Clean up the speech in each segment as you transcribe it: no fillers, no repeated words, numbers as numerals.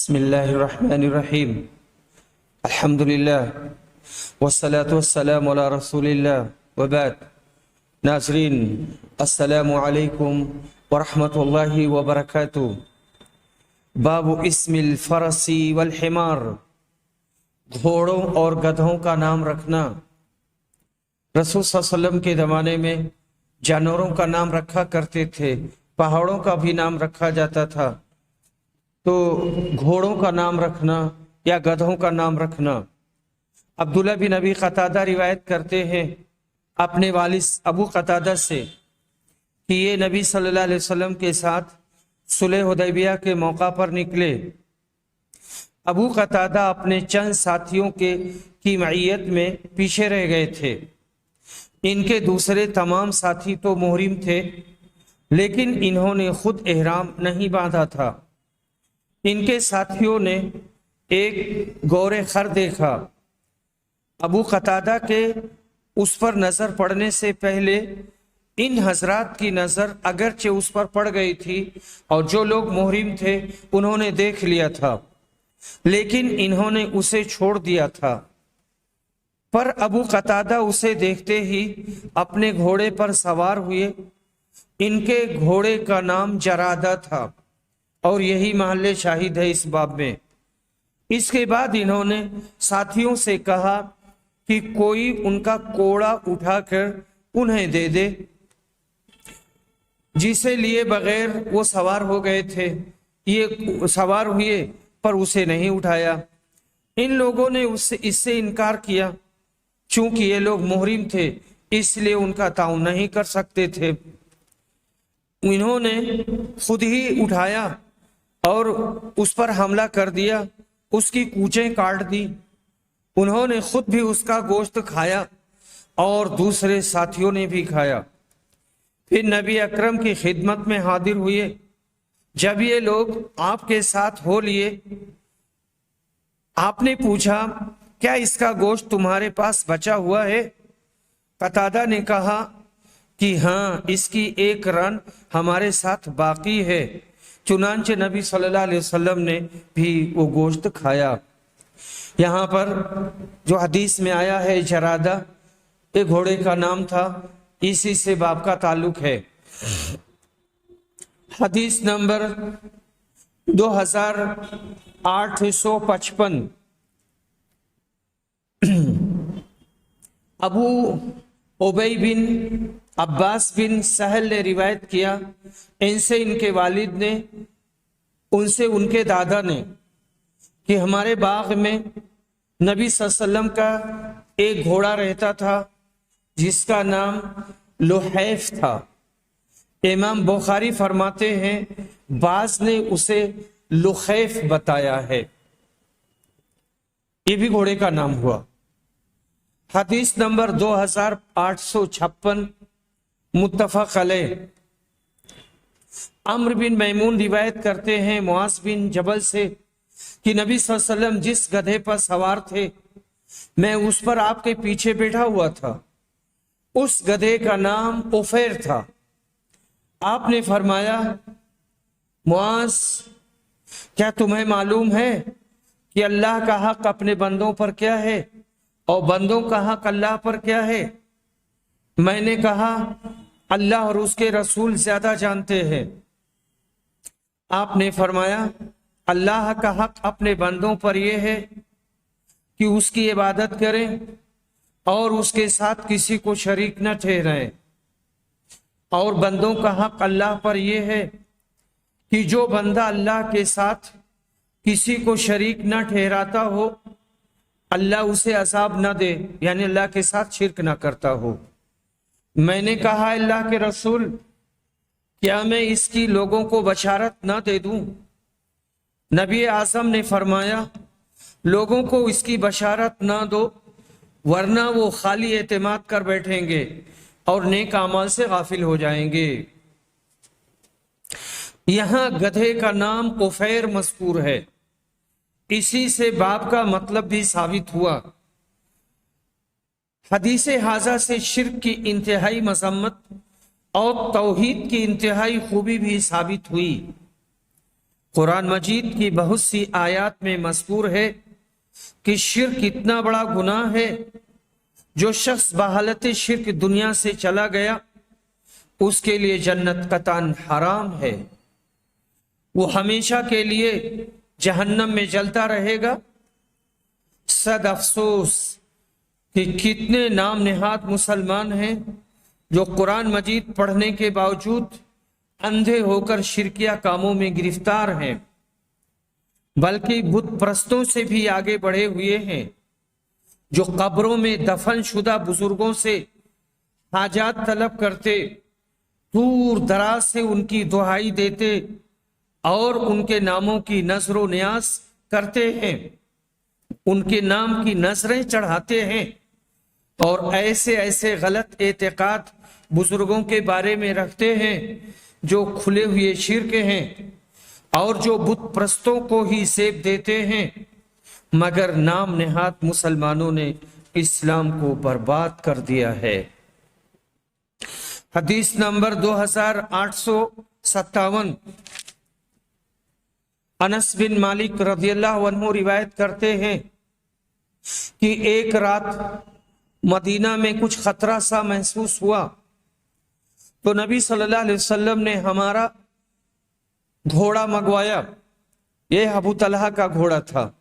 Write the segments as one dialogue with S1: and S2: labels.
S1: بسم الله الرحمن الرحيم الحمد لله والصلاة والسلام على رسول الله وبعد ناظرین السلام علیکم ورحمۃ اللہ وبرکاتہ۔ باب اسم الفرس والحمار، گھوڑوں اور گدھوں کا نام رکھنا۔ رسول صلی اللہ علیہ وسلم کے زمانے میں جانوروں کا نام رکھا کرتے تھے، پہاڑوں کا بھی نام رکھا جاتا تھا، تو گھوڑوں کا نام رکھنا یا گدھوں کا نام رکھنا۔ عبداللہ بن ابی قتادہ روایت کرتے ہیں اپنے والد ابو قتادہ سے کہ یہ نبی صلی اللہ علیہ وسلم کے ساتھ صلح حدیبیہ کے موقع پر نکلے۔ ابو قتادہ اپنے چند ساتھیوں کی معیت میں پیچھے رہ گئے تھے۔ ان کے دوسرے تمام ساتھی تو محرم تھے، لیکن انہوں نے خود احرام نہیں باندھا تھا۔ ان کے ساتھیوں نے ایک گور خر دیکھا۔ ابو قتادہ کے اس پر نظر پڑنے سے پہلے ان حضرات کی نظر اگرچہ اس پر پڑ گئی تھی اور جو لوگ محرم تھے انہوں نے دیکھ لیا تھا، لیکن انہوں نے اسے چھوڑ دیا تھا۔ پر ابو قتادہ اسے دیکھتے ہی اپنے گھوڑے پر سوار ہوئے۔ ان کے گھوڑے کا نام جرادہ تھا اور یہی محل شاہد ہے اس باب میں۔ اس کے بعد انہوں نے ساتھیوں سے کہا کہ کوئی ان کا کوڑا اٹھا کر انہیں دے دے، جسے لیے بغیر وہ سوار ہو گئے تھے۔ یہ سوار ہوئے پر اسے نہیں اٹھایا۔ ان لوگوں نے اس سے انکار کیا، چونکہ یہ لوگ محرم تھے اس لیے ان کا تعاون نہیں کر سکتے تھے۔ انہوں نے خود ہی اٹھایا اور اس پر حملہ کر دیا، اس کی کوچیں کاٹ دی۔ انہوں نے خود بھی اس کا گوشت کھایا اور دوسرے ساتھیوں نے بھی کھایا۔ پھر نبی اکرم کی خدمت میں حاضر ہوئے۔ جب یہ لوگ آپ کے ساتھ ہو لیے، آپ نے پوچھا کیا اس کا گوشت تمہارے پاس بچا ہوا ہے؟ قتادہ نے کہا کہ ہاں، اس کی ایک رن ہمارے ساتھ باقی ہے۔ چنانچہ نبی صلی اللہ علیہ وسلم نے بھی وہ گوشت کھایا۔ یہاں پر جو حدیث میں آیا ہے جرادہ، ایک گھوڑے کا نام تھا، اسی سے باب کا تعلق ہے۔ حدیث نمبر 2855۔ ابو ابی بن عباس بن سہل نے روایت کیا، ان سے ان کے والد نے، ان سے ان کے دادا نے، کہ ہمارے باغ میں نبی صلی اللہ علیہ وسلم کا ایک گھوڑا رہتا تھا جس کا نام لحیف تھا۔ امام بخاری فرماتے ہیں بعض نے اسے لخیف بتایا ہے، یہ بھی گھوڑے کا نام ہوا۔ حدیث نمبر 2856، متفق علیہ۔ عمرو بن میمون روایت کرتے ہیں معاذ بن جبل سے کہ نبی صلی اللہ علیہ وسلم جس گدھے پر سوار تھے میں اس پر آپ کے پیچھے بیٹھا ہوا تھا۔ اس گدھے کا نام عفیر تھا۔ آپ نے فرمایا معاذ، کیا تمہیں معلوم ہے کہ اللہ کا حق اپنے بندوں پر کیا ہے اور بندوں کا حق اللہ پر کیا ہے؟ میں نے کہا اللہ اور اس کے رسول زیادہ جانتے ہیں۔ آپ نے فرمایا اللہ کا حق اپنے بندوں پر یہ ہے کہ اس کی عبادت کریں اور اس کے ساتھ کسی کو شریک نہ ٹھہرائیں، اور بندوں کا حق اللہ پر یہ ہے کہ جو بندہ اللہ کے ساتھ کسی کو شریک نہ ٹھہراتا ہو اللہ اسے عذاب نہ دے، یعنی اللہ کے ساتھ شرک نہ کرتا ہو۔ میں نے کہا اللہ کے رسول، کیا میں اس کی لوگوں کو بشارت نہ دے دوں؟ نبی اعظم نے فرمایا لوگوں کو اس کی بشارت نہ دو، ورنہ وہ خالی اعتماد کر بیٹھیں گے اور نیک اعمال سے غافل ہو جائیں گے۔ یہاں گدھے کا نام عفیر مذکور ہے، اسی سے باب کا مطلب بھی ثابت ہوا۔ حدیث حاضہ سے شرک کی انتہائی مذمت اور توحید کی انتہائی خوبی بھی ثابت ہوئی۔ قرآن مجید کی بہت سی آیات میں مذکور ہے کہ شرک اتنا بڑا گناہ ہے، جو شخص بحالت شرک دنیا سے چلا گیا اس کے لیے جنت قطعاً حرام ہے، وہ ہمیشہ کے لیے جہنم میں جلتا رہے گا۔ صد افسوس کہ کتنے نام نہاد مسلمان ہیں جو قرآن مجید پڑھنے کے باوجود اندھے ہو کر شرکیہ کاموں میں گرفتار ہیں، بلکہ بت پرستوں سے بھی آگے بڑھے ہوئے ہیں، جو قبروں میں دفن شدہ بزرگوں سے حاجات طلب کرتے، دور دراز سے ان کی دعائی دیتے اور ان کے ناموں کی نظر و نیاز کرتے ہیں، ان کے نام کی نظریں چڑھاتے ہیں، اور ایسے ایسے غلط اعتقاد بزرگوں کے بارے میں رکھتے ہیں جو کھلے ہوئے شرک ہیں اور جو بت پرستوں کو ہی سیب دیتے ہیں، مگر نام نہاد مسلمانوں نے اسلام کو برباد کر دیا ہے۔ حدیث نمبر 2857، انس بن مالک رضی اللہ عنہ روایت کرتے ہیں کہ ایک رات مدینہ میں کچھ خطرہ سا محسوس ہوا تو نبی صلی اللہ علیہ وسلم نے ہمارا گھوڑا منگوایا۔ یہ ابو طلحہ کا گھوڑا تھا،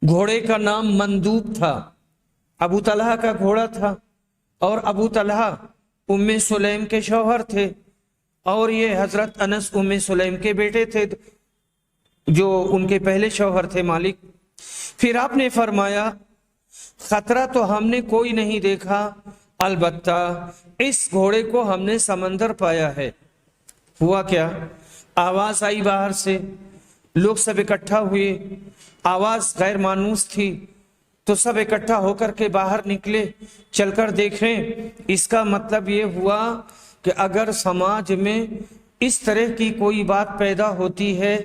S1: گھوڑے کا نام مندوب تھا، ابو طلحہ کا گھوڑا تھا، اور ابو طلحہ ام سلیم کے شوہر تھے، اور یہ حضرت انس ام سلیم کے بیٹے تھے جو ان کے پہلے شوہر تھے مالک۔ پھر آپ نے فرمایا خطرہ تو ہم نے کوئی نہیں دیکھا، البتہ اس گھوڑے کو ہم نے سمندر پایا ہے۔ ہوا کیا؟ آواز آئی باہر سے، لوگ سب اکٹھا ہوئے، آواز غیر مانوس تھی تو سب اکٹھا ہو کر کے باہر نکلے، چل کر دیکھیں۔ اس کا مطلب یہ ہوا کہ اگر سماج میں اس طرح کی کوئی بات پیدا ہوتی ہے،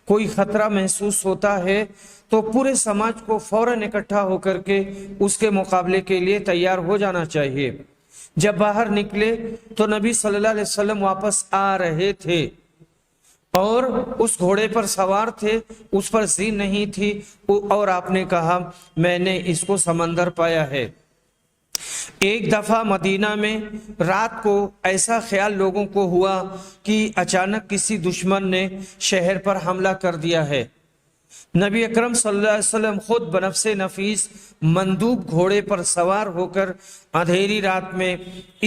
S1: کوئی خطرہ محسوس ہوتا ہے، تو پورے سماج کو فوراً اکٹھا ہو کر کے اس کے مقابلے کے لیے تیار ہو جانا چاہیے۔ جب باہر نکلے تو نبی صلی اللہ علیہ وسلم واپس آ رہے تھے اور اس گھوڑے پر سوار تھے، اس پر زین نہیں تھی، اور آپ نے کہا میں نے اس کو سمندر پایا ہے۔ ایک دفعہ مدینہ میں رات کو ایسا خیال لوگوں کو ہوا کہ اچانک کسی دشمن نے شہر پر حملہ کر دیا ہے۔ نبی اکرم صلی اللہ علیہ وسلم خود بنفس نفیس مندوب گھوڑے پر سوار ہو کر اندھیری رات میں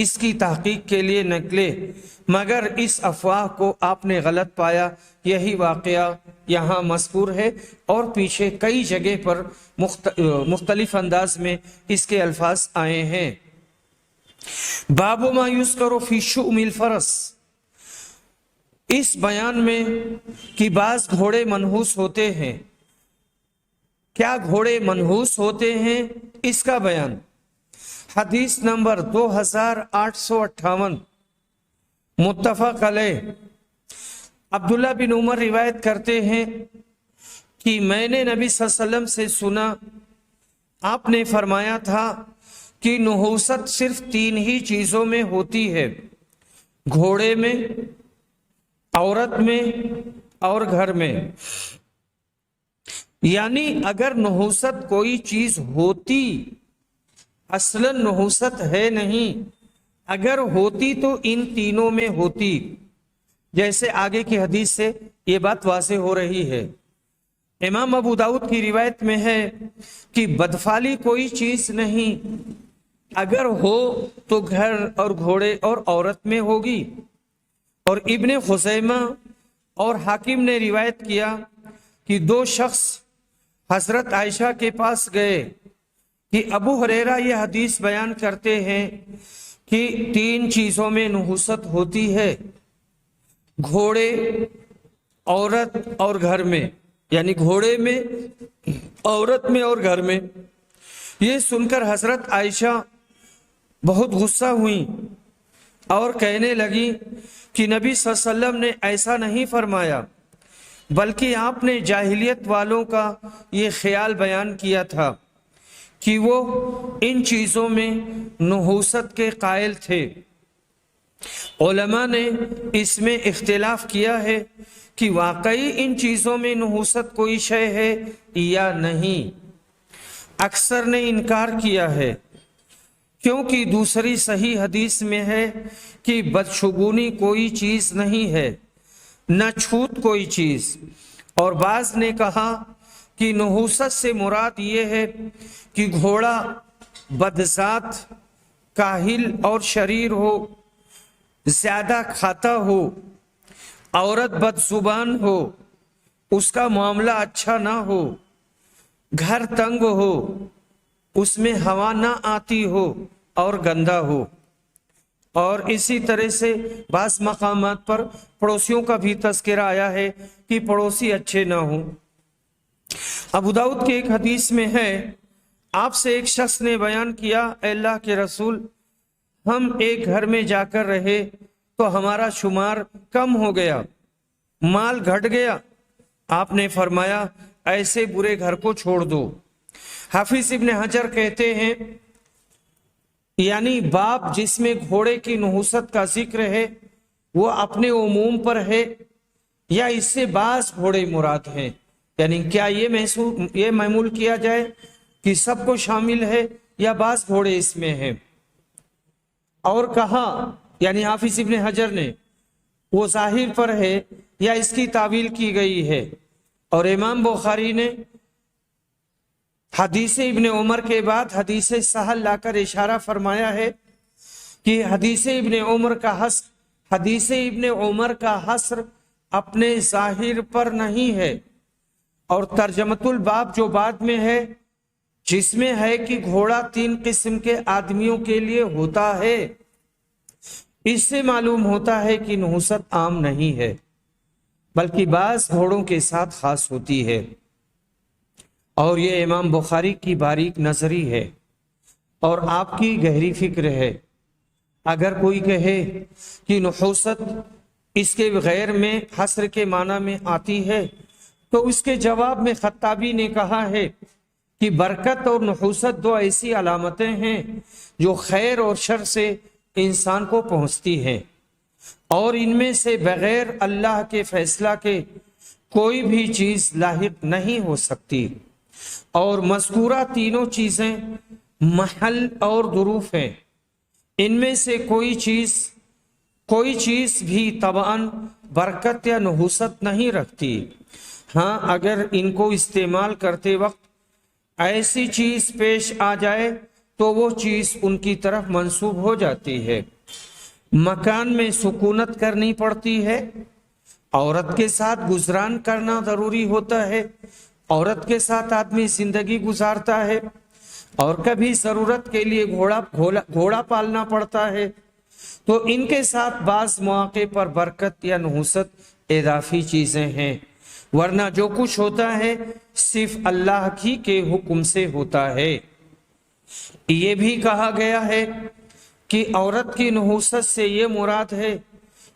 S1: اس کی تحقیق کے لیے نکلے، مگر اس افواہ کو آپ نے غلط پایا۔ یہی واقعہ یہاں مذکور ہے اور پیچھے کئی جگہ پر مختلف انداز میں اس کے الفاظ آئے ہیں۔ باب ما یذکر فی شؤم الفرس، اس بیان میں کہ بعض گھوڑے منحوس ہوتے ہیں، کیا گھوڑے منحوس ہوتے ہیں، اس کا بیان۔ حدیث نمبر 2858، متفق علیہ۔ عبداللہ بن عمر روایت کرتے ہیں کہ میں نے نبی صلی اللہ علیہ وسلم سے سنا، آپ نے فرمایا تھا کہ نحوست صرف 3 ہی چیزوں میں ہوتی ہے، گھوڑے میں، عورت میں اور گھر میں۔ یعنی اگر نحوست کوئی چیز ہوتی، اصلاً نحوست ہے نہیں، اگر ہوتی تو ان تینوں میں ہوتی، جیسے آگے کی حدیث سے یہ بات واضح ہو رہی ہے۔ امام ابو داؤد کی روایت میں ہے کہ بدفعلی کوئی چیز نہیں، اگر ہو تو گھر اور گھوڑے اور عورت میں ہوگی۔ اور ابن خزیمہ اور حاکم نے روایت کیا کہ 2 شخص حضرت عائشہ کے پاس گئے کہ ابو ہریرہ یہ حدیث بیان کرتے ہیں کہ 3 چیزوں میں نحوست ہوتی ہے، گھوڑے، عورت اور گھر میں، یعنی گھوڑے میں، عورت میں اور گھر میں۔ یہ سن کر حضرت عائشہ بہت غصہ ہوئیں اور کہنے لگی کہ نبی صلی اللہ علیہ وسلم نے ایسا نہیں فرمایا، بلکہ آپ نے جاہلیت والوں کا یہ خیال بیان کیا تھا کہ وہ ان چیزوں میں نحوست کے قائل تھے۔ علماء نے اس میں اختلاف کیا ہے کہ واقعی ان چیزوں میں نحوست کوئی شے ہے یا نہیں۔ اکثر نے انکار کیا ہے، کیونکہ دوسری صحیح حدیث میں ہے کہ بدشگونی کوئی چیز نہیں ہے، نہ چھوت کوئی چیز۔ اور بعض نے کہا کہ نحوست سے مراد یہ ہے کہ گھوڑا بدذات، کاہل اور شریر ہو، زیادہ کھاتا ہو، عورت بد زبان ہو، اس کا معاملہ اچھا نہ ہو، گھر تنگ ہو، اس میں ہوا نہ آتی ہو اور گندا ہو۔ اور اسی طرح سے بعض مقامات پر پڑوسیوں کا بھی تذکرہ آیا ہے کہ پڑوسی اچھے نہ ہوں۔ ابو داؤد کے ایک حدیث میں ہے، آپ سے ایک شخص نے بیان کیا، اے اللہ کے رسول، ہم ایک گھر میں جا کر رہے تو ہمارا شمار کم ہو گیا، مال گھٹ گیا۔ آپ نے فرمایا ایسے برے گھر کو چھوڑ دو۔ حافظ ابن حجر کہتے ہیں یعنی باب جس میں گھوڑے کی نحوست کا ذکر ہے وہ اپنے عموم پر ہے یا اس سے بعض گھوڑے مراد ہیں، یعنی کیا یہ معمول کیا جائے کہ سب کو شامل ہے یا بعض گھوڑے اس میں ہیں؟ اور کہا یعنی حافظ ابن حجر نے وہ ظاہر پر ہے یا اس کی تعویل کی گئی ہے۔ اور امام بخاری نے حدیث ابن عمر کے بعد حدیث سہل لا کر اشارہ فرمایا ہے کہ حدیث ابن عمر کا حصر اپنے ظاہر پر نہیں ہے۔ اور ترجمۃ الباب جو بعد میں ہے، جس میں ہے کہ گھوڑا 3 قسم کے آدمیوں کے لیے ہوتا ہے، اس سے معلوم ہوتا ہے کہ نحوست عام نہیں ہے بلکہ بعض گھوڑوں کے ساتھ خاص ہوتی ہے۔ اور یہ امام بخاری کی باریک نظری ہے اور آپ کی گہری فکر ہے۔ اگر کوئی کہے کہ نحوست اس کے غیر میں حصر کے معنی میں آتی ہے تو اس کے جواب میں خطابی نے کہا ہے کہ برکت اور نحوست 2 ایسی علامتیں ہیں جو خیر اور شر سے انسان کو پہنچتی ہیں، اور ان میں سے بغیر اللہ کے فیصلہ کے کوئی بھی چیز لاحق نہیں ہو سکتی۔ اور مذکورہ تینوں چیزیں محل اور ظروف ہیں، ان میں سے کوئی چیز بھی طبعاً برکت یا نحوست نہیں رکھتی۔ ہاں اگر ان کو استعمال کرتے وقت ایسی چیز پیش آ جائے تو وہ چیز ان کی طرف منسوب ہو جاتی ہے۔ مکان میں سکونت کرنی پڑتی ہے، عورت کے ساتھ گزران کرنا ضروری ہوتا ہے، عورت کے ساتھ آدمی زندگی گزارتا ہے، اور کبھی ضرورت کے لیے گھوڑا پالنا پڑتا ہے، تو ان کے ساتھ بعض مواقع پر برکت یا نحوست اضافی چیزیں ہیں، ورنہ جو کچھ ہوتا ہے صرف اللہ ہی کے حکم سے ہوتا ہے۔ یہ بھی کہا گیا ہے کہ عورت کی نحوست سے یہ مراد ہے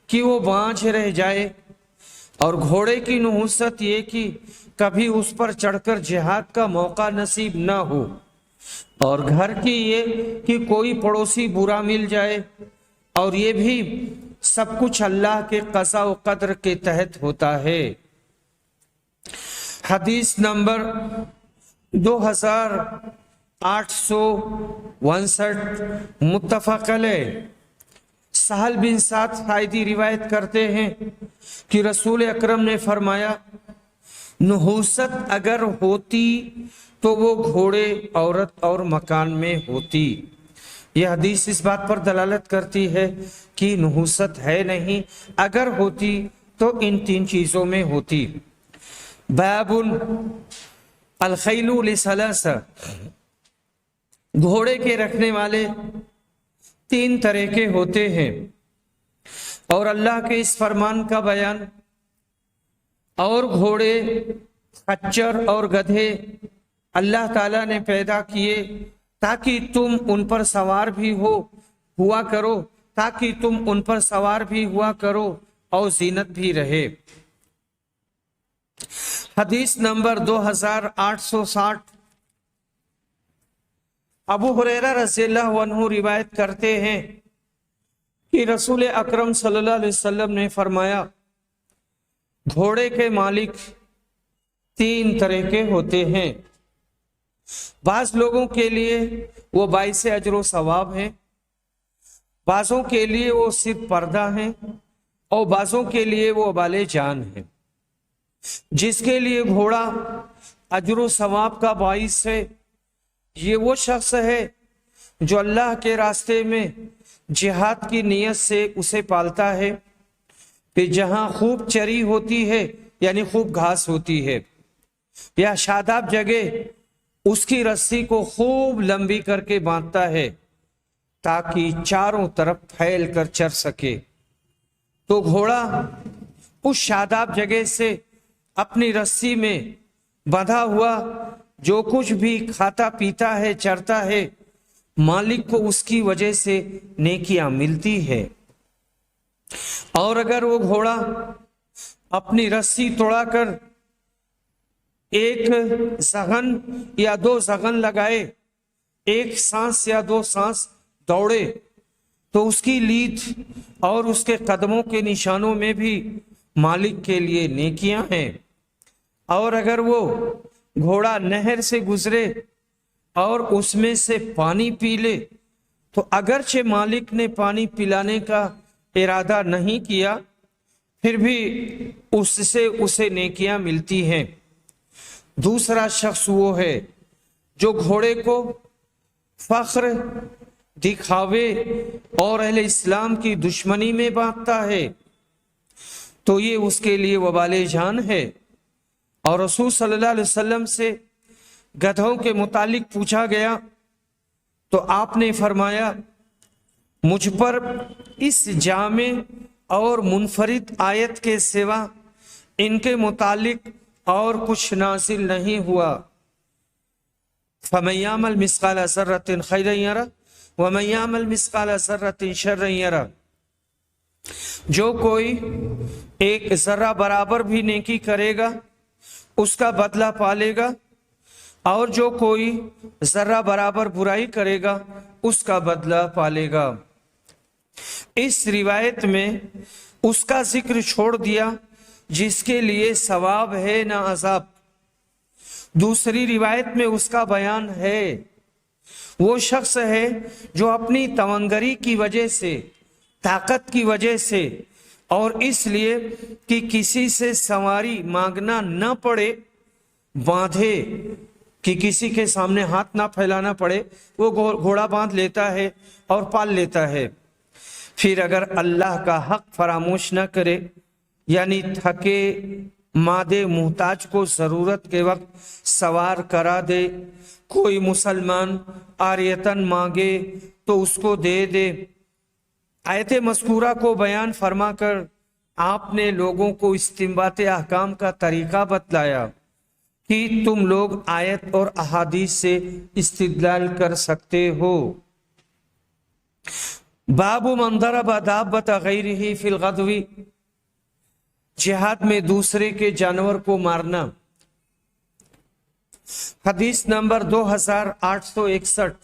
S1: کہ وہ بانجھ رہ جائے، اور گھوڑے کی نحوست یہ کہ کبھی اس پر چڑھ کر جہاد کا موقع نصیب نہ ہو، اور گھر کی یہ کہ کوئی پڑوسی برا مل جائے، اور یہ بھی سب کچھ اللہ کے قضاء و قدر کے تحت ہوتا ہے۔ حدیث نمبر 2859 متفق علیہ۔ سہل بن سعد ساعدی روایت کرتے ہیں کہ رسول اکرم نے فرمایا، نحوست اگر ہوتی تو وہ گھوڑے، عورت اور مکان میں ہوتی۔ یہ حدیث اس بات پر دلالت کرتی ہے کہ نحوست ہے نہیں، اگر ہوتی تو ان 3 چیزوں میں ہوتی۔ باب الخیل لثلاثہ، گھوڑے کے رکھنے والے 3 طرح کے ہوتے ہیں، اور اللہ کے اس فرمان کا بیان، اور گھوڑے، خچر اور گدھے اللہ تعالیٰ نے پیدا کیے تاکہ تم ان پر سوار بھی ہوا کرو اور زینت بھی رہے۔ حدیث نمبر 2860، ابو ہریرہ رضی اللہ عنہ روایت کرتے ہیں کہ رسول اکرم صلی اللہ علیہ وسلم نے فرمایا گھوڑے کے مالک 3 طرح کے ہوتے ہیں. بعض لوگوں کے لیے وہ باعث اجر و ثواب ہیں، بعضوں کے لیے وہ صرف پردہ ہیں، اور بعضوں کے لیے وہ وبال جان ہیں. جس کے لیے گھوڑا اجر و ثواب کا باعث ہے، یہ وہ شخص ہے جو اللہ کے راستے میں جہاد کی نیت سے اسے پالتا ہے. کہ جہاں خوب چری ہوتی ہے یعنی خوب گھاس ہوتی ہے یا شاداب جگہ، اس کی رسی کو خوب لمبی کر کے باندھتا ہے تاکہ چاروں طرف پھیل کر چر سکے. تو گھوڑا اس شاداب جگہ سے اپنی رسی میں بندھا ہوا جو کچھ بھی کھاتا پیتا ہے، چرتا ہے، مالک کو اس کی وجہ سے نیکیاں ملتی ہے. اور اگر وہ گھوڑا اپنی رسی توڑا کر 1 زغن یا 2 زغن لگائے، 1 سانس یا 2 سانس دوڑے، تو اس کی لیڈ اور اس کے قدموں کے نشانوں میں بھی مالک کے لیے نیکیاں ہیں. اور اگر وہ گھوڑا نہر سے گزرے اور اس میں سے پانی پی لے، تو اگرچہ مالک نے پانی پلانے کا ارادہ نہیں کیا، پھر بھی اس سے اسے نیکیاں ملتی ہیں. دوسرا شخص وہ ہے جو گھوڑے کو فخر، دکھاوے اور اہل اسلام کی دشمنی میں باندھتا ہے، تو یہ اس کے لیے وبال جان ہے. اور رسول صلی اللہ علیہ وسلم سے گدھوں کے متعلق پوچھا گیا تو آپ نے فرمایا مجھ پر اس جامع اور منفرد آیت کے سوا ان کے متعلق اور کچھ نازل نہیں ہوا. فَمَن يَعْمَلْ مِثْقَالَ ذَرَّةٍ خَيْرًا يَرَهُ وَمَن يَعْمَلْ مِثْقَالَ ذَرَّةٍ شَرًّا يَرَهُ. جو کوئی ایک ذرہ برابر بھی نیکی کرے گا اس کا بدلہ پالے گا، اور جو کوئی ذرہ برابر برائی کرے گا اس کا بدلہ پالے گا. اس روایت میں اس کا ذکر چھوڑ دیا جس کے لیے ثواب ہے نہ عذاب. دوسری روایت میں اس کا بیان ہے. وہ شخص ہے جو اپنی توانگری کی وجہ سے، طاقت کی وجہ سے، اور اس لیے کہ کسی سے سواری مانگنا نہ پڑے، باندھے کہ کسی کے سامنے ہاتھ نہ پھیلانا پڑے، وہ گھوڑا باندھ لیتا ہے اور پال لیتا ہے. پھر اگر اللہ کا حق فراموش نہ کرے، یعنی تھکے مادے محتاج کو ضرورت کے وقت سوار کرا دے، کوئی مسلمان عاریتاً مانگے تو اس کو دے دے. آیت مذکورہ کو بیان فرما کر آپ نے لوگوں کو استنباط احکام کا طریقہ بتلایا کہ تم لوگ آیت اور احادیث سے استدلال کر سکتے ہو. باب من ضرب دابۃ غیرہ فی الغزو، جہاد میں دوسرے کے جانور کو مارنا. حدیث نمبر 2861.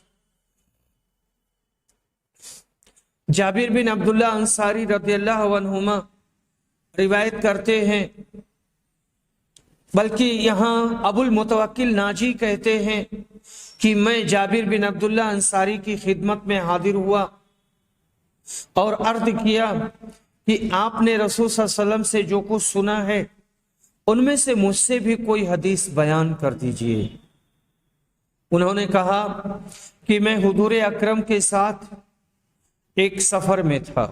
S1: جابر بن عبداللہ انصاری رضی اللہ عنہما روایت کرتے ہیں، بلکہ یہاں ابو المتوکل ناجی کہتے ہیں کہ میں جابر بن عبداللہ انصاری کی خدمت میں حاضر ہوا اور عرض کیا کہ آپ نے رسول صلی اللہ علیہ وسلم سے جو کچھ سنا ہے ان میں سے مجھ سے بھی کوئی حدیث بیان کر دیجئے. انہوں نے کہا کہ میں حضور اکرم کے ساتھ ایک سفر میں تھا.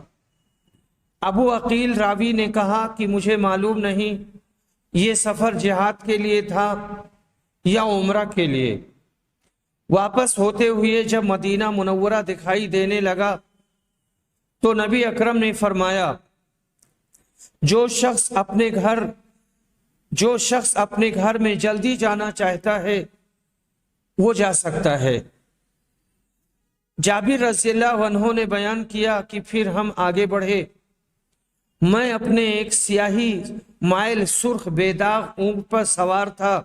S1: ابو عقیل راوی نے کہا کہ مجھے معلوم نہیں یہ سفر جہاد کے لیے تھا یا عمرہ کے لیے. واپس ہوتے ہوئے جب مدینہ منورہ دکھائی دینے لگا تو نبی اکرم نے فرمایا جو شخص اپنے گھر میں جلدی جانا چاہتا ہے وہ جا سکتا ہے. جابر رضی اللہ عنہ نے بیان کیا کہ پھر ہم آگے بڑھے. میں اپنے ایک سیاہی مائل سرخ بے داغ اونٹ پر سوار تھا.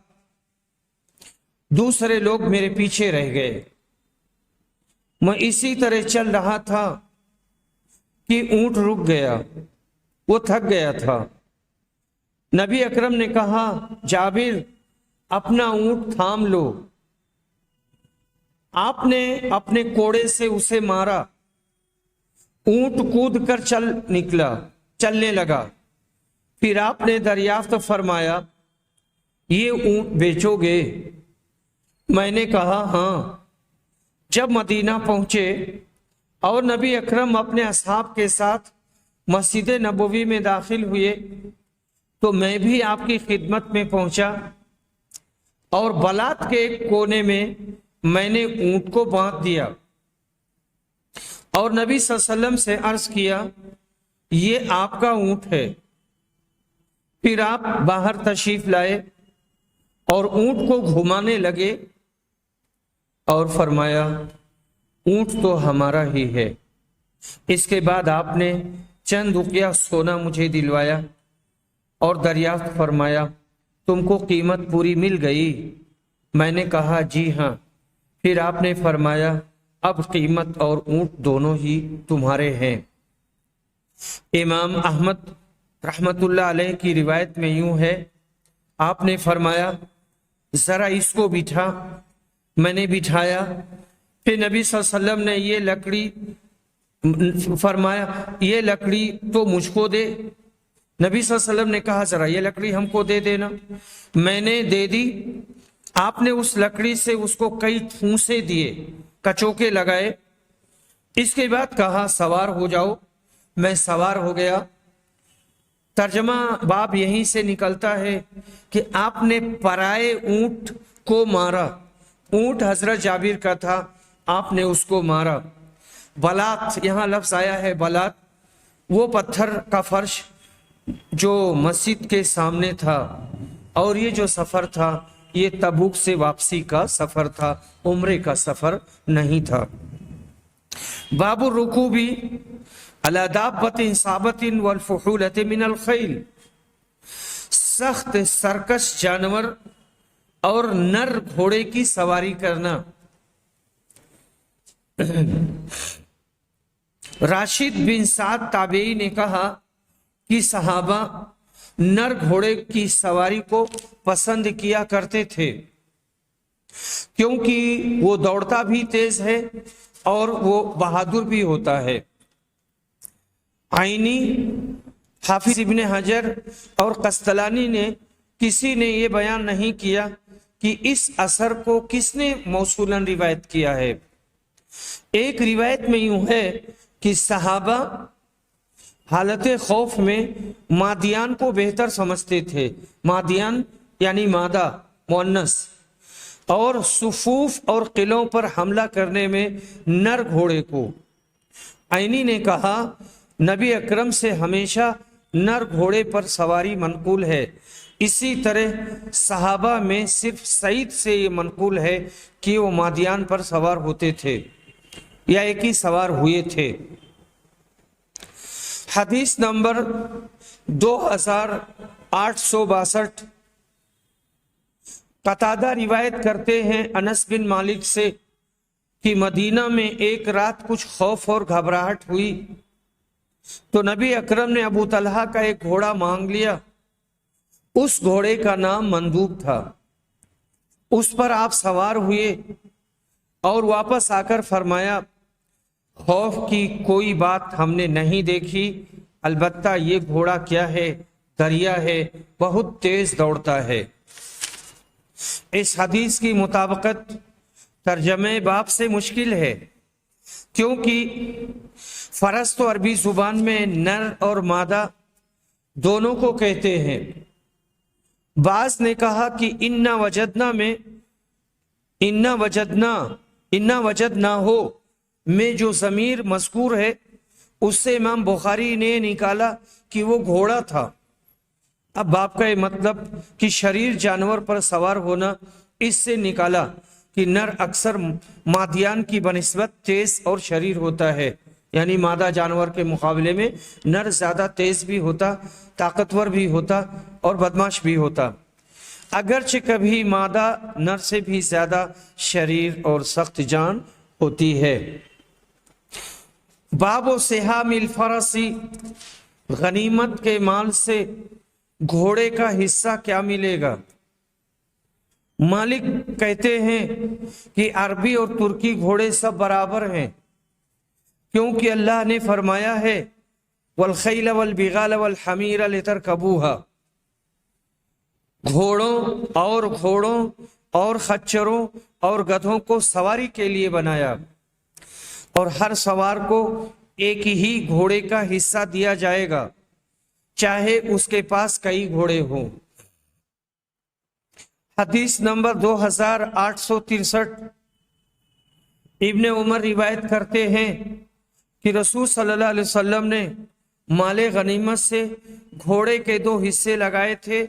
S1: دوسرے لوگ میرے پیچھے رہ گئے. میں اسی طرح چل رہا تھا کہ اونٹ رک گیا، وہ تھک گیا تھا۔ نبی اکرم نے کہا جابر اپنا اونٹ تھام لو۔ آپ نے اپنے کوڑے سے اسے مارا، اونٹ کود کر چلنے لگا۔ پھر آپ نے دریافت فرمایا یہ اونٹ بیچو گے؟ میں نے کہا ہاں۔ جب مدینہ پہنچے اور نبی اکرم اپنے اصحاب کے ساتھ مسجد نبوی میں داخل ہوئے تو میں بھی آپ کی خدمت میں پہنچا اور بلات کے ایک کونے میں میں نے اونٹ کو باندھ دیا اور نبی صلی اللہ علیہ وسلم سے عرض کیا یہ آپ کا اونٹ ہے۔ پھر آپ باہر تشریف لائے اور اونٹ کو گھمانے لگے اور فرمایا اونٹ تو ہمارا ہی ہے۔ اس کے بعد آپ نے چند اقیہ سونا مجھے دلوایا اور دریافت فرمایا تم کو قیمت پوری مل گئی؟ میں نے کہا جی ہاں۔ پھر آپ نے فرمایا اب قیمت اور اونٹ دونوں ہی تمہارے ہیں۔ امام احمد رحمت اللہ علیہ کی روایت میں یوں ہے، آپ نے فرمایا ذرا اس کو بٹھا۔ میں نے بٹھایا، پھر نبی صلی اللہ علیہ وسلم نے یہ لکڑی فرمایا یہ لکڑی تو مجھ کو دے۔ نبی صلی اللہ علیہ وسلم نے کہا ذرا یہ لکڑی ہم کو دے دینا۔ میں نے دے دی۔ آپ نے اس لکڑی سے اس کو کئی ٹھونسے دیے، کچوکے لگائے۔ اس کے بعد کہا سوار ہو جاؤ۔ میں سوار ہو گیا۔ ترجمہ باب یہیں سے نکلتا ہے کہ آپ نے پرائے اونٹ کو مارا۔ اونٹ حضرت جابر کا تھا، آپ نے اس کو مارا۔ بلات، یہاں لفظ آیا ہے بلات، وہ پتھر کا فرش جو مسجد کے سامنے تھا، اور یہ جو سفر تھا یہ تبوک سے واپسی کا سفر تھا، عمرے کا سفر نہیں تھا۔ باب الرکوب علی دابۃ ثابت والفحولۃ من الخیل، سخت سرکش جانور اور نر گھوڑے کی سواری کرنا۔ راشد بن سعد تابعی نے کہا کہ صحابہ نر گھوڑے کی سواری کو پسند کیا کرتے تھے کیونکہ وہ دوڑتا بھی تیز ہے اور وہ بہادر بھی ہوتا ہے۔ عینی، حافظ ابن حجر اور قسطلانی نے کسی نے یہ بیان نہیں کیا کہ اس اثر کو کس نے موصولاً روایت کیا ہے۔ ایک روایت میں یوں ہے کہ صحابہ حالت خوف میں مادیان کو بہتر سمجھتے تھے، مادیان یعنی مادہ مؤنث، اور صفوف اور قلعوں پر حملہ کرنے میں نر گھوڑے کو۔ عینی نے کہا نبی اکرم سے ہمیشہ نر گھوڑے پر سواری منقول ہے، اسی طرح صحابہ میں صرف سعید سے یہ منقول ہے کہ وہ مادیان پر سوار ہوتے تھے یا ایک ہی سوار ہوئے تھے۔ حدیث نمبر 2862، قتادہ روایت کرتے ہیں انس بن مالک سے کہ مدینہ میں ایک رات کچھ خوف اور گھبراہٹ ہوئی تو نبی اکرم نے ابو طلحہ کا ایک گھوڑا مانگ لیا۔ اس گھوڑے کا نام مندوب تھا۔ اس پر آپ سوار ہوئے اور واپس آ کر فرمایا خوف کی کوئی بات ہم نے نہیں دیکھی، البتہ یہ گھوڑا کیا ہے؟ دریا ہے، بہت تیز دوڑتا ہے۔ اس حدیث کی مطابقت ترجمہ باب سے مشکل ہے کیونکہ فرس تو عربی زبان میں نر اور مادہ دونوں کو کہتے ہیں۔ بعض نے کہا کہ انا وجدنا میں انا وجدنا ہو میں جو ضمیر مذکور ہے اس سے امام بخاری نے نکالا کہ وہ گھوڑا تھا۔ اب باب کا یہ مطلب کہ شریر جانور پر سوار ہونا، اس سے نکالا کہ نر اکثر مادیان کی بنسبت تیز اور شریر ہوتا ہے، یعنی مادہ جانور کے مقابلے میں نر زیادہ تیز بھی ہوتا، طاقتور بھی ہوتا اور بدماش بھی ہوتا، اگرچہ کبھی مادہ نر سے بھی زیادہ شریر اور سخت جان ہوتی ہے۔ باب و سہامل فرسی، غنیمت کے مال سے گھوڑے کا حصہ کیا ملے گا؟ مالک کہتے ہیں کہ عربی اور ترکی گھوڑے سب برابر ہیں، کیونکہ اللہ نے فرمایا ہے والخیل والبغال والحمیر لترکبوها، گھوڑوں اور خچروں اور گدھوں کو سواری کے لیے بنایا، اور ہر سوار کو ایک ہی گھوڑے کا حصہ دیا جائے گا، چاہے اس کے پاس کئی گھوڑے ہوں۔ حدیث نمبر 2863، ابن عمر روایت کرتے ہیں کہ رسول صلی اللہ علیہ وسلم نے مال غنیمت سے گھوڑے کے 2 حصے لگائے تھے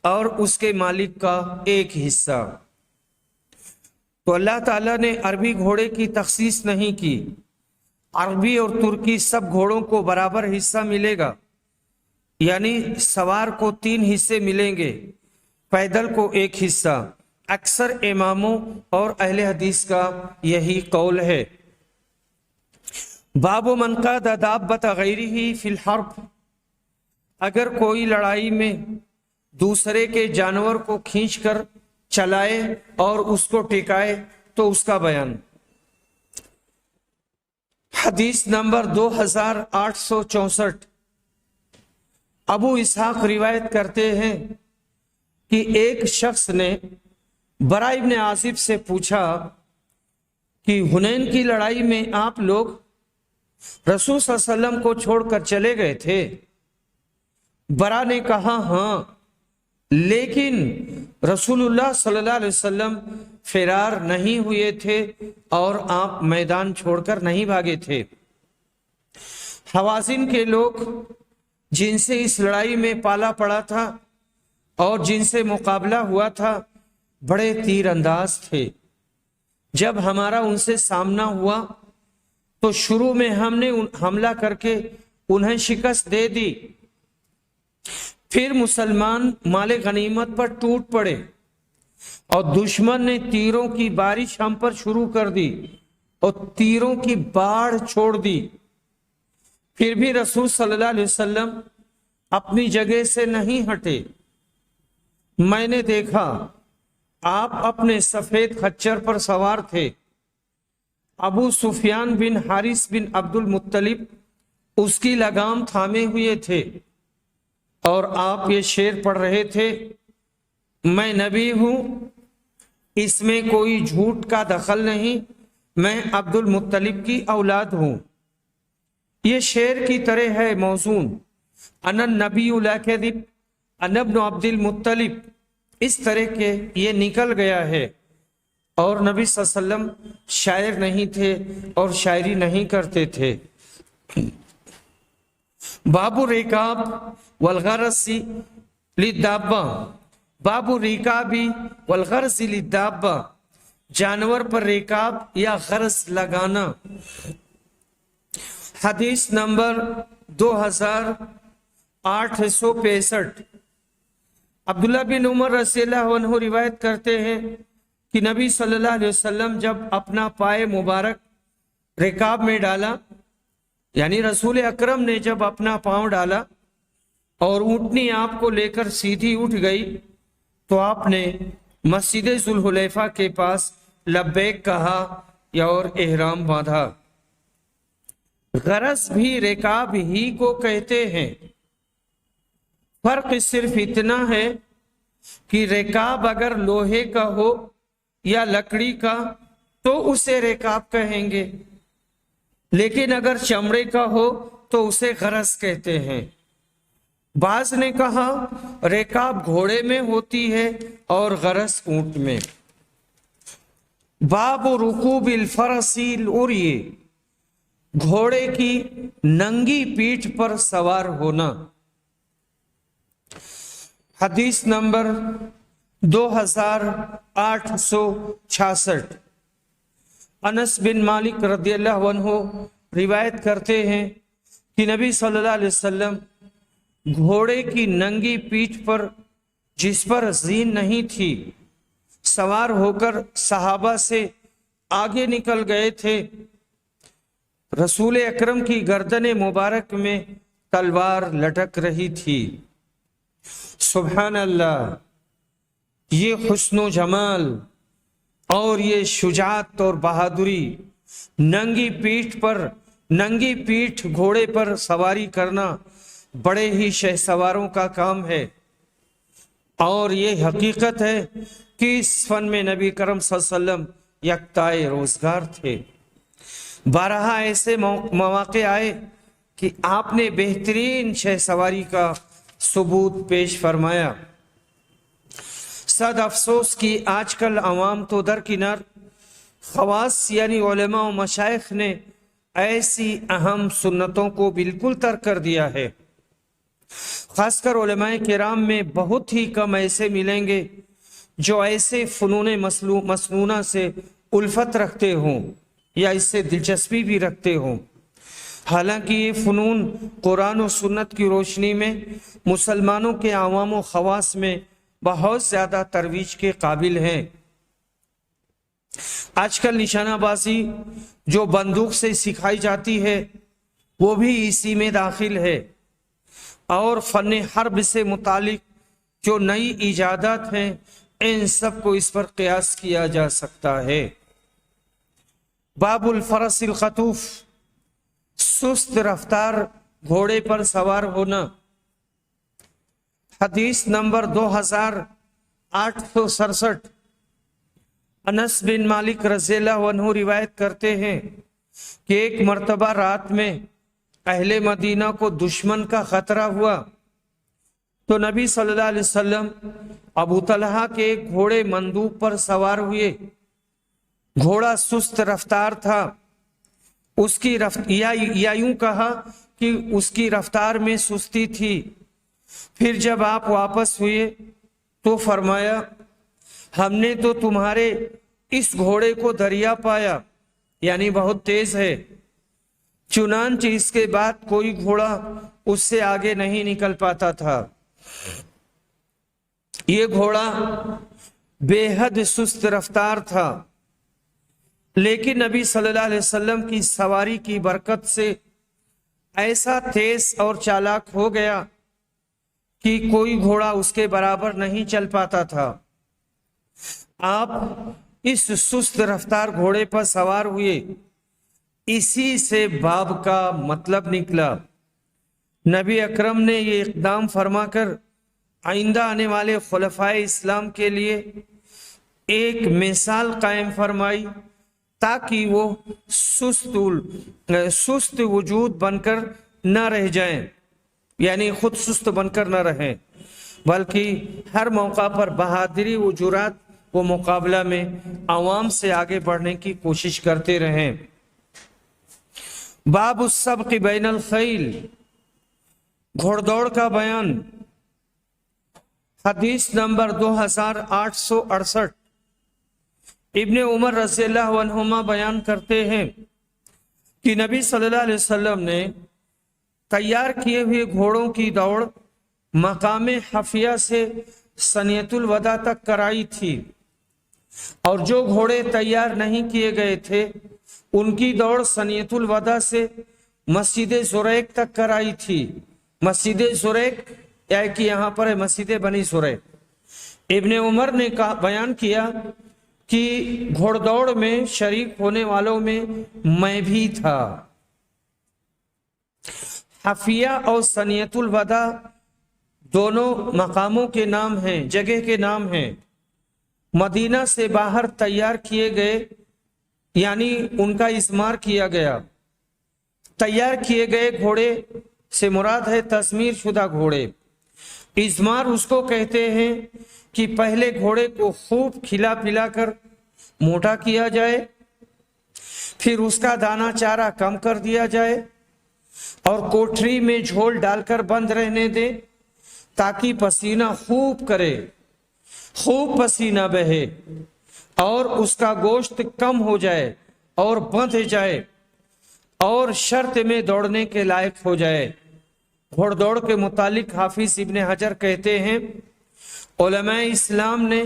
S1: اور اس کے مالک کا ایک حصہ۔ تو اللہ تعالیٰ نے عربی گھوڑے کی تخصیص نہیں کی، عربی اور ترکی سب گھوڑوں کو برابر حصہ ملے گا، یعنی سوار کو 3 حصے ملیں گے، پیدل کو 1 حصہ۔ اکثر اماموں اور اہل حدیث کا یہی قول ہے۔ باب من قاد دابۃ غیرہ فی الحرب، اگر کوئی لڑائی میں دوسرے کے جانور کو کھینچ کر چلائے اور اس کو ٹکائے تو اس کا بیان۔ حدیث نمبر 2864، ابو اسحاق روایت کرتے ہیں کہ ایک شخص نے برا ابن عازب سے پوچھا کہ حنین کی لڑائی میں آپ لوگ رسول صلی اللہ علیہ وسلم کو چھوڑ کر چلے گئے تھے؟ برا نے کہا ہاں، لیکن رسول اللہ صلی اللہ علیہ وسلم فرار نہیں ہوئے تھے اور آپ میدان چھوڑ کر نہیں بھاگے تھے۔ حوازن کے لوگ جن سے اس لڑائی میں پالا پڑا تھا اور جن سے مقابلہ ہوا تھا بڑے تیر انداز تھے۔ جب ہمارا ان سے سامنا ہوا تو شروع میں ہم نے حملہ کر کے انہیں شکست دے دی، پھر مسلمان مال غنیمت پر ٹوٹ پڑے اور دشمن نے تیروں کی بارش ہم پر شروع کر دی اور تیروں کی باڑھ چھوڑ دی، پھر بھی رسول صلی اللہ علیہ وسلم اپنی جگہ سے نہیں ہٹے۔ میں نے دیکھا آپ اپنے سفید خچر پر سوار تھے، ابو سفیان بن حارث بن عبد المطلب اس کی لگام تھامے ہوئے تھے اور آپ یہ شعر پڑھ رہے تھے، میں نبی ہوں، اس میں کوئی جھوٹ کا دخل نہیں، میں عبد المطلب کی اولاد ہوں۔ یہ شعر کی طرح ہے موزون، انا النبی لا کذب انا ابن عبد المطلب، اس طرح کے یہ نکل گیا ہے۔ اور نبی صلی اللہ علیہ وسلم شاعر نہیں تھے اور شاعری نہیں کرتے تھے۔ باب الرکاب والغرس للدابہ، باب الرکاب والغرس للدابہ، جانور پر رکاب یا غرس لگانا۔ حدیث نمبر 2865، عبداللہ بن عمر رضی اللہ عنہ روایت کرتے ہیں کہ نبی صلی اللہ علیہ وسلم جب اپنا پائے مبارک رکاب میں ڈالا، یعنی رسول اکرم نے جب اپنا پاؤں ڈالا اور اونٹنی آپ کو لے کر سیدھی اٹھ گئی تو آپ نے مسجد ذوالحلیفہ کے پاس لبیک کہا یا اور احرام باندھا۔ غرض بھی رکاب ہی کو کہتے ہیں، فرق صرف اتنا ہے کہ رکاب اگر لوہے کا ہو یا لکڑی کا تو اسے رکاب کہیں گے، لیکن اگر چمڑے کا ہو تو اسے غرض کہتے ہیں۔ بعض نے کہا رکاب گھوڑے میں ہوتی ہے اور غرض اونٹ میں۔ باب رکوب الفرس العری، گھوڑے کی ننگی پیٹھ پر سوار ہونا۔ حدیث نمبر 2866، انس بن مالک رضی اللہ عنہ روایت کرتے ہیں کہ نبی صلی اللہ علیہ وسلم گھوڑے کی ننگی پیٹھ پر جس پر زین نہیں تھی سوار ہو کر صحابہ سے آگے نکل گئے تھے۔ رسول اکرم کی گردن مبارک میں تلوار لٹک رہی تھی۔ سبحان اللہ، یہ حسن و جمال اور یہ شجاعت اور بہادری، ننگی پیٹھ گھوڑے پر سواری کرنا بڑے ہی شہسواروں کا کام ہے۔ اور یہ حقیقت ہے کہ اس فن میں نبی کرم صلی اللہ علیہ وسلم یکتائے روزگار تھے۔ بارہا ایسے مواقع آئے کہ آپ نے بہترین شہسواری کا ثبوت پیش فرمایا۔ صد افسوس کہ آج کل عوام تو درکنار، خواص یعنی علماء و مشائخ نے ایسی اہم سنتوں کو بالکل ترک کر دیا ہے۔ خاص کر علماء کرام میں بہت ہی کم ایسے ملیں گے جو ایسے فنون مسنونہ سے الفت رکھتے ہوں یا اس سے دلچسپی بھی رکھتے ہوں۔ حالانکہ یہ فنون قرآن و سنت کی روشنی میں مسلمانوں کے عوام و خواص میں بہت زیادہ ترویج کے قابل ہیں۔ آج کل نشانہ بازی جو بندوق سے سکھائی جاتی ہے وہ بھی اسی میں داخل ہے، اور فن حرب سے متعلق جو نئی ایجادات ہیں ان سب کو اس پر قیاس کیا جا سکتا ہے۔ باب الفرس الخطوف، سست رفتار گھوڑے پر سوار ہونا۔ حدیث نمبر 2867، انس بن مالک رضی اللہ عنہ روایت کرتے ہیں کہ ایک مرتبہ رات میں اہل مدینہ کو دشمن کا خطرہ ہوا تو نبی صلی اللہ علیہ وسلم ابو طلحہ کے ایک گھوڑے مندوب پر سوار ہوئے۔ گھوڑا سست رفتار تھا، اس کی یا یوں کہا کہ اس کی رفتار میں سستی تھی۔ پھر جب آپ واپس ہوئے تو فرمایا، ہم نے تو تمہارے اس گھوڑے کو دریا پایا، یعنی بہت تیز ہے۔ چنانچہ اس کے بعد کوئی گھوڑا اس سے آگے نہیں نکل پاتا تھا۔ یہ گھوڑا بے حد سست رفتار تھا، لیکن نبی صلی اللہ علیہ وسلم کی سواری کی برکت سے ایسا تیز اور چالاک ہو گیا کہ کوئی گھوڑا اس کے برابر نہیں چل پاتا تھا۔ آپ اس سست رفتار گھوڑے پر سوار ہوئے۔ اسی سے باب کا مطلب نکلا۔ نبی اکرم نے یہ اقدام فرما کر آئندہ آنے والے خلفائے اسلام کے لیے ایک مثال قائم فرمائی تاکہ وہ سست وجود بن کر نہ رہ جائیں، یعنی خود سست بن کر نہ رہیں، بلکہ ہر موقع پر بہادری و جرات و مقابلہ میں عوام سے آگے بڑھنے کی کوشش کرتے رہیں۔ باب السبق بین الخیل، گھوڑ دوڑ کا بیان۔ حدیث نمبر 2868، ابن عمر رضی اللہ عنہما بیان کرتے ہیں کہ نبی صلی اللہ علیہ وسلم نے تیار کیے ہوئے گھوڑوں کی دوڑ مقام حفیہ سے ثنیۃ الوداع تک کرائی تھی، اور جو گھوڑے تیار نہیں کیے گئے تھے ان کی دوڑ ثنیۃ الوداع سے مسجد زریق تک کرائی تھی۔ مسجد زریق یا کہ یہاں پر ہے مسجد بنی زریق۔ ابن عمر نے بیان کیا کہ گھوڑ دوڑ میں شریک ہونے والوں میں میں بھی تھا۔ حفیہ اور ثنیۃ الوداع دونوں مقاموں کے نام ہیں، جگہ کے نام ہیں۔ مدینہ سے باہر تیار کیے گئے، یعنی ان کا اضمار کیا گیا۔ تیار کیے گئے گھوڑے سے مراد ہے تضمیر شدہ گھوڑے۔ اضمار اس کو کہتے ہیں کہ پہلے گھوڑے کو خوب کھلا پلا کر موٹا کیا جائے، پھر اس کا دانہ چارہ کم کر دیا جائے اور کوٹری میں جھول ڈال کر بند رہنے دے تاکہ پسینہ خوب کرے، خوب پسینہ بہے اور اس کا گوشت کم ہو جائے اور بندھ جائے اور شرط میں دوڑنے کے لائق ہو جائے۔ گھوڑ دوڑ کے متعلق حافظ ابن حجر کہتے ہیں، علماء اسلام نے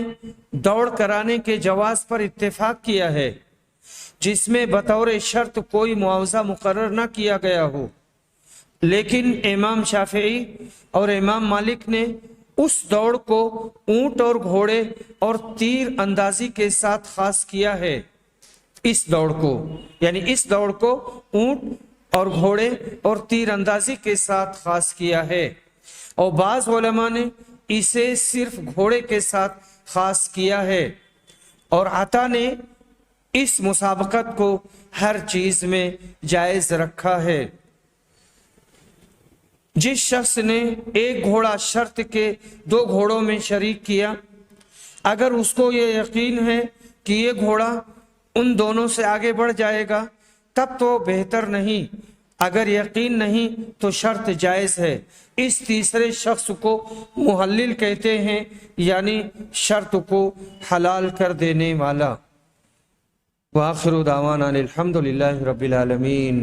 S1: دوڑ کرانے کے جواز پر اتفاق کیا ہے، جس میں بطور شرط کوئی معاوضہ مقرر نہ کیا گیا ہو، لیکن امام شافعی اور امام مالک نے اس دوڑ کو اونٹ اور گھوڑے اور تیر اندازی کے ساتھ خاص کیا ہے۔ اس دوڑ کو یعنی اس دوڑ کو اونٹ اور گھوڑے اور تیر اندازی کے ساتھ خاص کیا ہے، اور بعض علماء نے اسے صرف گھوڑے کے ساتھ خاص کیا ہے، اور عطا نے اس مسابقت کو ہر چیز میں جائز رکھا ہے۔ جس شخص نے ایک گھوڑا شرط کے 2 گھوڑوں میں شریک کیا، اگر اس کو یہ یقین ہے کہ یہ گھوڑا ان دونوں سے آگے بڑھ جائے گا تب تو بہتر نہیں، اگر یقین نہیں تو شرط جائز ہے۔ اس تیسرے شخص کو محلل کہتے ہیں، یعنی شرط کو حلال کر دینے والا۔ وآخر دعوانا الحمد للہ رب العالمین۔